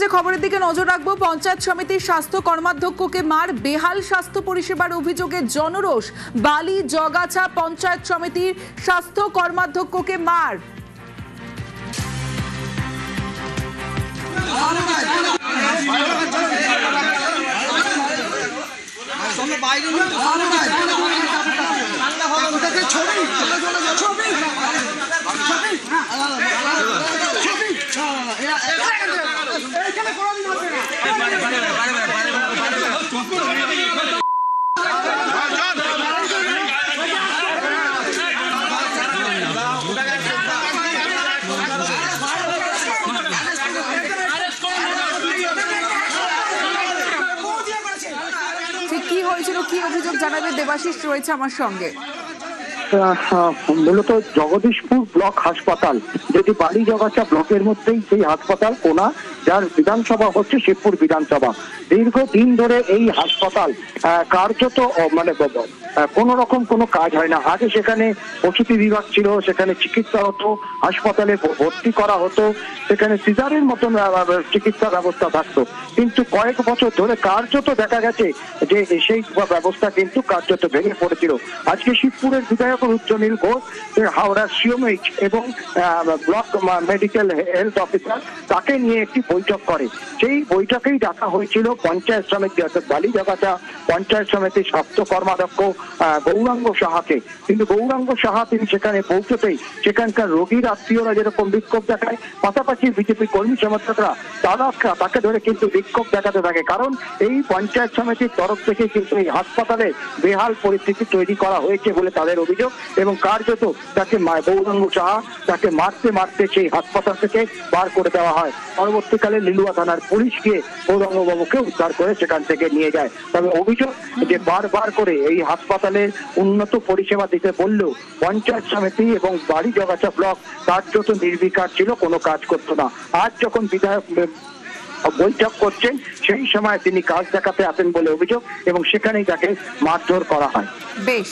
যে খবরের দিকে নজর রাখবো, পঞ্চায়েত সমিতির স্বাস্থ্য কর্মাধ্যক্ষকে মার, বেহাল স্বাস্থ্য পরিষেবার অভিযোগে জনরোষ। বালি জগাছা পঞ্চায়েত সমিতির স্বাস্থ্য কর্মাধ্যক্ষকে মার। কি হয়েছিল, কি অভিযোগ জানাবে? দেবাশিস রয়েছে আমার সঙ্গে। মূলত জগদীশপুর ব্লক হাসপাতাল, যেটি বালিজগাছা ব্লকের মধ্যেই সেই হাসপাতাল কোনা, যার বিধানসভা হচ্ছে শিবপুর বিধানসভা। দীর্ঘদিন ধরে এই হাসপাতাল কার্যত মানে কোন রকম কোনো কাজ হয় না। আগে সেখানে প্রসূতি বিভাগ ছিল, সেখানে চিকিৎসা হতো, হাসপাতালে ভর্তি করা হতো, সেখানে সিজারের মতন চিকিৎসা ব্যবস্থা থাকতো। কিন্তু কয়েক বছর ধরে কার্যত দেখা গেছে যে সেই ব্যবস্থা কিন্তু কার্যত ভেঙে পড়েছিল। আজকে শিবপুরের বিধায়ক রুদ্রনীল ঘোষ, হাওড়ার সিওমএইচ এবং ব্লক মেডিকেল হেলথ অফিসার তাকে নিয়ে একটি বৈঠক করে। সেই বৈঠকেই ডাকা হয়েছিল পঞ্চায়েত সমিতি অর্থাৎ বালিজগাছা পঞ্চায়েত সমিতির স্বাস্থ্য কর্মাধ্যক্ষ গৌরাঙ্গ সাহাকে। কিন্তু গৌরাঙ্গ সাহা তিনি সেখানে পৌঁছতেই সেখানকার রোগীর আত্মীয়রা যেরকম বিক্ষোভ দেখায়, পাশাপাশি বিজেপি কর্মী সমর্থকরা তারা তাকে ধরে কিন্তু বিক্ষোভ দেখাতে থাকে। কারণ এই পঞ্চায়েত সমিতির তরফ থেকে কিন্তু এই হাসপাতালে বেহাল পরিস্থিতি তৈরি করা হয়েছে বলে তাদের অভিযোগ, এবং কার্যত তাকে গৌরাঙ্গ সাহা তাকে মারতে মারতে সেই হাসপাতাল থেকে বার করে দেওয়া হয়। পরবর্তীকালে লিলুয়া থানার পুলিশ গিয়ে গৌরাঙ্গ বাবুকে উদ্ধার করে সেখান থেকে নিয়ে যায়। তবে অভিযোগ যে বারবার করে এই হাসপাতালের উন্নত পরিষেবা দিতে বললেও পঞ্চায়েত সমিতি এবং বালিজগাছা ব্লক কার্যত নির্বিকার ছিল, কোনো কাজ করতো না। আজ যখন বিধায়ক বৈঠক করছেন সেই সময় তিনি কাজ দেখাতে আসেন বলে অভিযোগ, এবং সেখানেই তাকে মারধর করা হয়। বেশ।